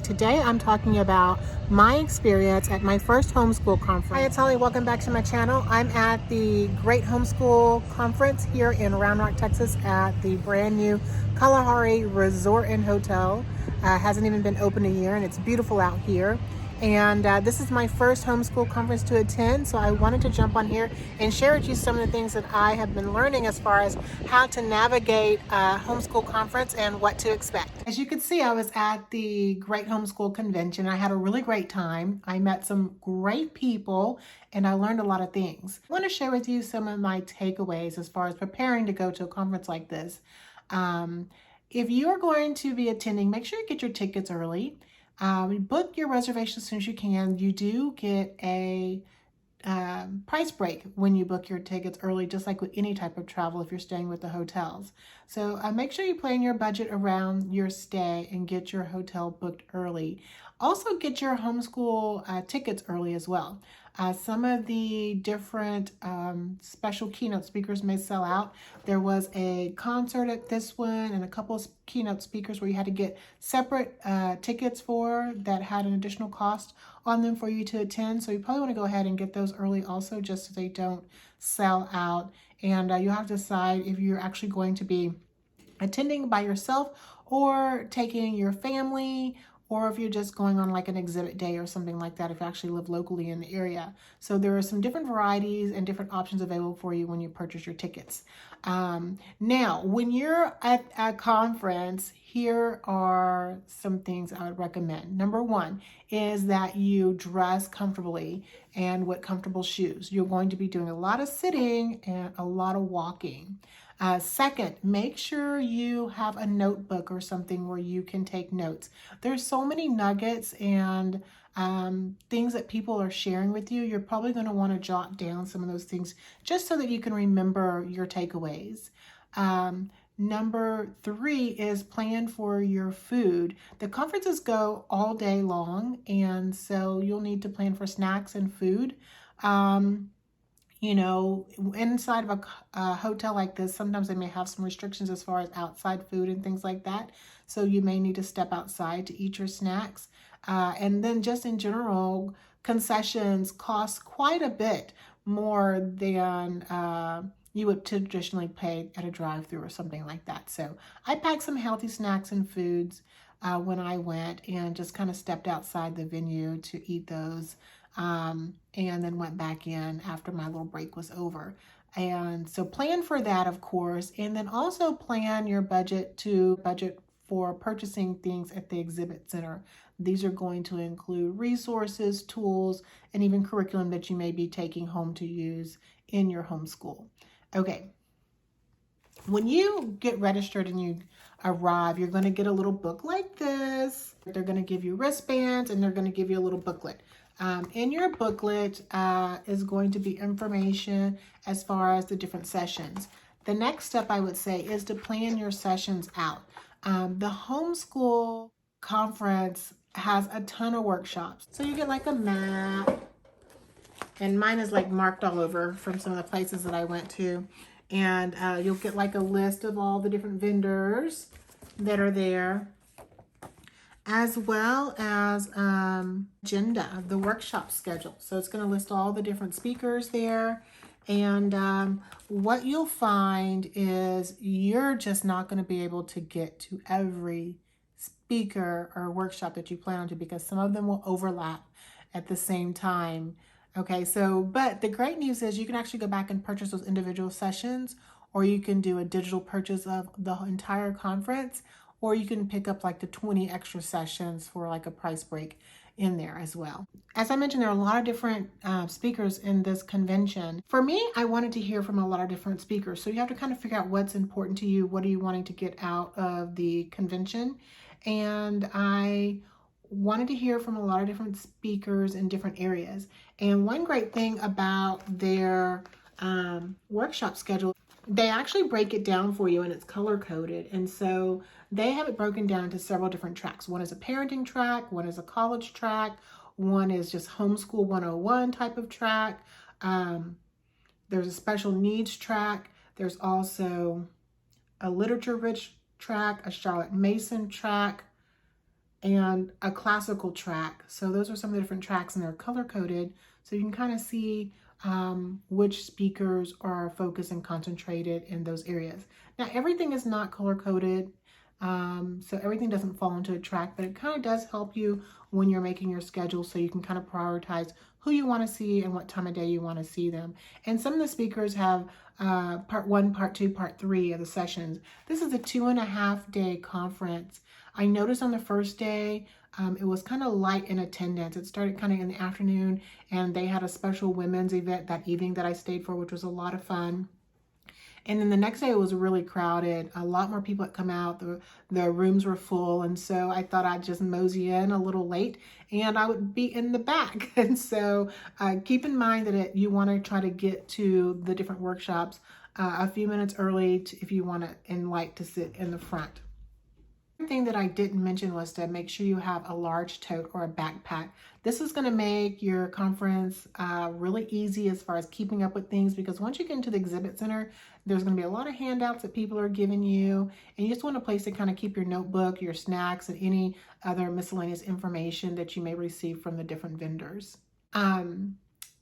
Today I'm talking about my experience at my first homeschool conference. Hi, it's Holly. Welcome back to my channel. I'm at the Great Homeschool Conference here in Round Rock, Texas at the brand new Kalahari Resort and Hotel. Hasn't even been open a year and it's beautiful out here. And this is my first homeschool conference to attend, so I wanted to jump on here and share with you some of the things that I have been learning as far as how to navigate a homeschool conference and what to expect. As you can see, I was at the Great Homeschool Convention. I had a really great time. I met some great people and I learned a lot of things. I want to share with you some of my takeaways as far as preparing to go to a conference like this. If you are going to be attending, make sure you get your tickets early. Book your reservation as soon as you can. You do get a price break when you book your tickets early, just like with any type of travel if you're staying with the hotels. So make sure you plan your budget around your stay and get your hotel booked early. Also get your homeschool tickets early as well. Some of the different special keynote speakers may sell out. There was a concert at this one and a couple of keynote speakers where you had to get separate tickets for that had an additional cost on them for you to attend. So you probably want to go ahead and get those early also, just so they don't sell out. And you'll have to decide if you're actually going to be attending by yourself or taking your family, or if you're just going on like an exhibit day or something like that if you actually live locally in the area. So there are some different varieties and different options available for you when you purchase your tickets. Now, when you're at a conference, here are some things I would recommend. Number one is that you dress comfortably and with comfortable shoes. You're going to be doing a lot of sitting and a lot of walking. Second, make sure you have a notebook or something where you can take notes. There's so many nuggets and things that people are sharing with you. You're probably going to want to jot down some of those things just so that you can remember your takeaways. Number three is plan for your food. The conferences go all day long, and so you'll need to plan for snacks and food. You know, inside of a hotel like this, sometimes they may have some restrictions as far as outside food and things like that. So you may need to step outside to eat your snacks. And then just in general, concessions cost quite a bit more than you would traditionally pay at a drive-thru or something like that. So I packed some healthy snacks and foods when I went and just kind of stepped outside the venue to eat those. And then went back in after my little break was over. And so plan for that, of course, and then also plan your budget for purchasing things at the exhibit center. These are going to include resources, tools, and even curriculum that you may be taking home to use in your homeschool. Okay. When you get registered and you arrive, you're going to get a little book like this. They're going to give you wristbands and they're going to give you a little booklet. In your booklet is going to be information as far as the different sessions. The next step I would say is to plan your sessions out. The homeschool conference has a ton of workshops. So you get like a map, and mine is like marked all over from some of the places that I went to. And you'll get like a list of all the different vendors that are there, as well as agenda, the workshop schedule. So it's going to list all the different speakers there. And what you'll find is you're just not going to be able to get to every speaker or workshop that you plan on to, because some of them will overlap at the same time. Okay, so, but the great news is you can actually go back and purchase those individual sessions, or you can do a digital purchase of the entire conference, or you can pick up like the 20 extra sessions for like a price break in there as well. As I mentioned, there are a lot of different speakers in this convention. For me, I wanted to hear from a lot of different speakers. So you have to kind of figure out what's important to you. What are you wanting to get out of the convention? And I wanted to hear from a lot of different speakers in different areas. And one great thing about their workshop schedule, they actually break it down for you and it's color coded. And so they have it broken down into several different tracks. One is a parenting track, one is a college track, one is just homeschool 101 type of track. There's a special needs track. There's also a literature rich track, a Charlotte Mason track, and a classical track. So those are some of the different tracks, and they're color coded. So you can kind of see which speakers are focused and concentrated in those areas. Now, everything is not color coded. So everything doesn't fall into a track, but it kind of does help you when you're making your schedule, so you can kind of prioritize who you want to see and what time of day you want to see them. And some of the speakers have part 1, part 2, part 3 of the sessions. This is a 2.5-day conference. I noticed on the first day, it was kind of light in attendance. It started kind of in the afternoon, and they had a special women's event that evening that I stayed for, which was a lot of fun. And then the next day it was really crowded. A lot more people had come out. The rooms were full. And so I thought I'd just mosey in a little late and I would be in the back. And so keep in mind that you want to try to get to the different workshops a few minutes early if you want to and like to sit in the front. Thing that I didn't mention was to make sure you have a large tote or a backpack. This is going to make your conference really easy as far as keeping up with things, because once you get into the exhibit center, there's going to be a lot of handouts that people are giving you, and you just want a place to kind of keep your notebook, your snacks, and any other miscellaneous information that you may receive from the different vendors.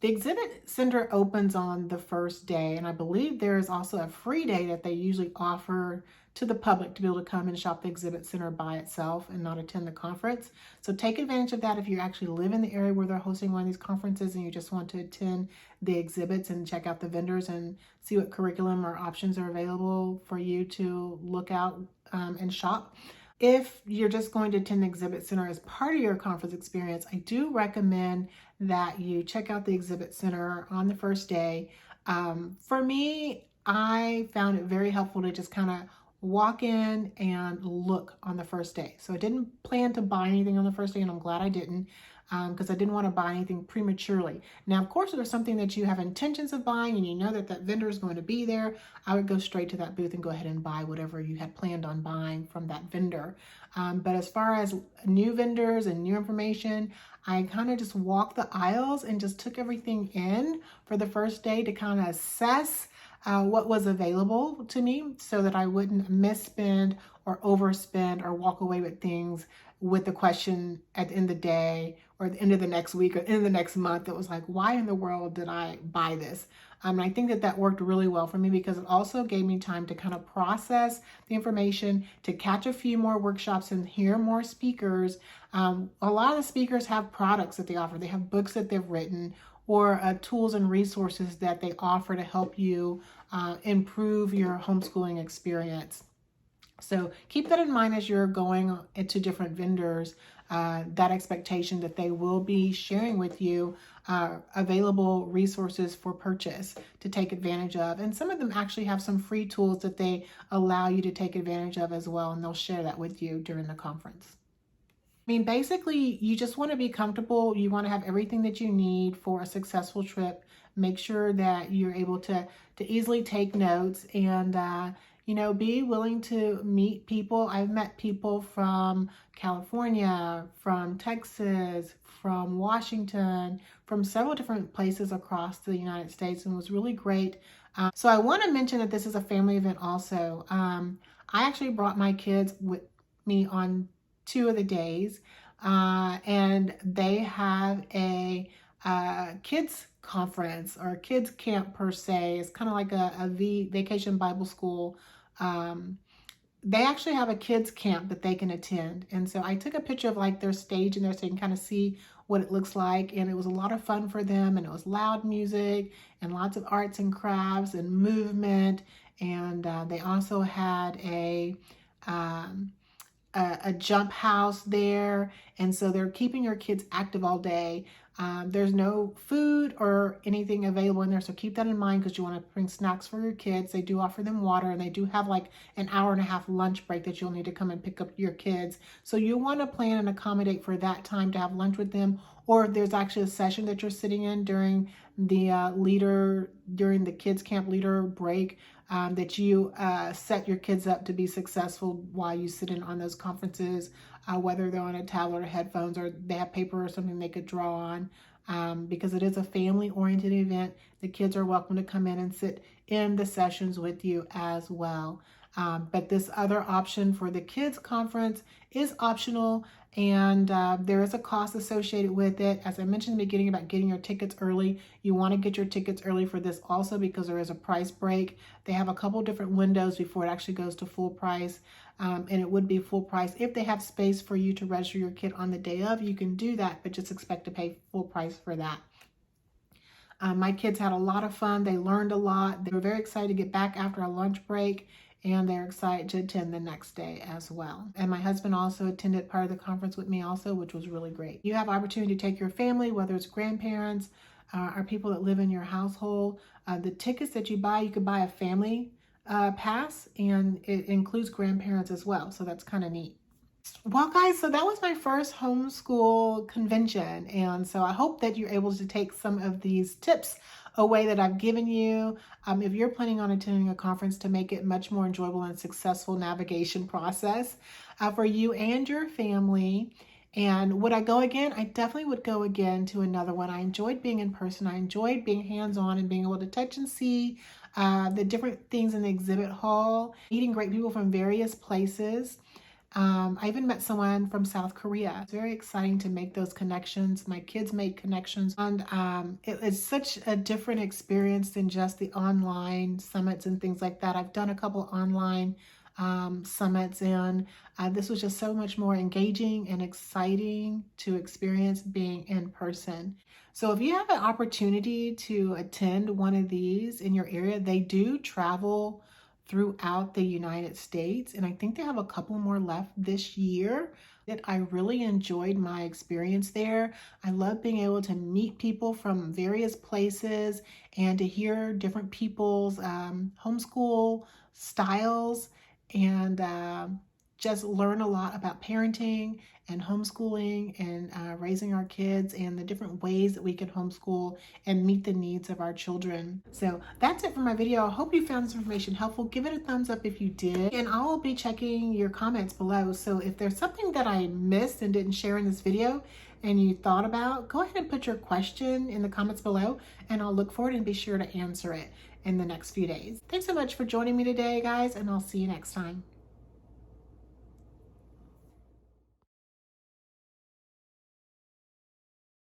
The exhibit center opens on the first day, and I believe there is also a free day that they usually offer to the public to be able to come and shop the exhibit center by itself and not attend the conference. So take advantage of that if you actually live in the area where they're hosting one of these conferences and you just want to attend the exhibits and check out the vendors and see what curriculum or options are available for you to look out and shop. If you're just going to attend the exhibit center as part of your conference experience, I do recommend that you check out the exhibit center on the first day. For me, I found it very helpful to just kind of walk in and look on the first day. So I didn't plan to buy anything on the first day, and I'm glad I didn't, because I didn't want to buy anything prematurely. Now, of course, if there's something that you have intentions of buying and you know that that vendor is going to be there, I would go straight to that booth and go ahead and buy whatever you had planned on buying from that vendor. But as far as new vendors and new information, I kind of just walked the aisles and just took everything in for the first day to kind of assess what was available to me, so that I wouldn't misspend or overspend or walk away with things with the question at the end of the day or the end of the next week or end of the next month that was like, why in the world did I buy this? I think that worked really well for me, because it also gave me time to kind of process the information, to catch a few more workshops and hear more speakers. A lot of the speakers have products that they offer. They have books that they've written, or tools and resources that they offer to help you improve your homeschooling experience. So keep that in mind as you're going into different vendors, that expectation that they will be sharing with you available resources for purchase to take advantage of. And some of them actually have some free tools that they allow you to take advantage of as well, and they'll share that with you during the conference. I mean, basically, you just want to be comfortable. You want to have everything that you need for a successful trip. Make sure that you're able to easily take notes and, be willing to meet people. I've met people from California, from Texas, from Washington, from several different places across the United States, and it was really great. So I want to mention that this is a family event also. I actually brought my kids with me on 2 of the days, and they have a kids conference or kids camp per se. It's kind of like a vacation Bible school. They actually have a kids camp that they can attend, and so I took a picture of like their stage in there so you can kind of see what it looks like, and it was a lot of fun for them, and it was loud music and lots of arts and crafts and movement, and they also had a jump house there, and so they're keeping your kids active all day. There's no food or anything available in there, so keep that in mind, because you want to bring snacks for your kids. They do offer them water, and they do have like an hour-and-a-half lunch break that you'll need to come and pick up your kids. So you want to plan and accommodate for that time to have lunch with them, or if there's actually a session that you're sitting in during the kids camp leader break, that you set your kids up to be successful while you sit in on those conferences, whether they're on a tablet or headphones, or they have paper or something they could draw on, because it is a family-oriented event. The kids are welcome to come in and sit in the sessions with you as well. But this other option for the kids conference is optional, and there is a cost associated with it. As I mentioned in the beginning about getting your tickets early, you want to get your tickets early for this also because there is a price break. They have a couple different windows before it actually goes to full price, and it would be full price. If they have space for you to register your kid on the day of, you can do that, but just expect to pay full price for that. My kids had a lot of fun. They learned a lot. They were very excited to get back after a lunch break, and they're excited to attend the next day as well. And my husband also attended part of the conference with me also, which was really great. You have opportunity to take your family, whether it's grandparents or people that live in your household. The tickets that you buy, you could buy a family pass, and it includes grandparents as well. So that's kind of neat. Well, guys, so that was my first homeschool convention. And so I hope that you're able to take some of these tips away that I've given you. If you're planning on attending a conference, to make it much more enjoyable and successful navigation process for you and your family. And would I go again? I definitely would go again to another one. I enjoyed being in person. I enjoyed being hands-on and being able to touch and see the different things in the exhibit hall, meeting great people from various places. I even met someone from South Korea. It's very exciting to make those connections. My kids made connections, and it's such a different experience than just the online summits and things like that. I've done a couple online summits, and this was just so much more engaging and exciting to experience being in person. So if you have an opportunity to attend one of these in your area, they do travel throughout the United States, and I think they have a couple more left this year. That I really enjoyed my experience there. I love being able to meet people from various places and to hear different people's homeschool styles, and just learn a lot about parenting and homeschooling and raising our kids and the different ways that we can homeschool and meet the needs of our children. So that's it for my video. I hope you found this information helpful. Give it a thumbs up if you did, and I'll be checking your comments below. So if there's something that I missed and didn't share in this video and you thought about, go ahead and put your question in the comments below, and I'll look for it and be sure to answer it in the next few days. Thanks so much for joining me today, guys, and I'll see you next time.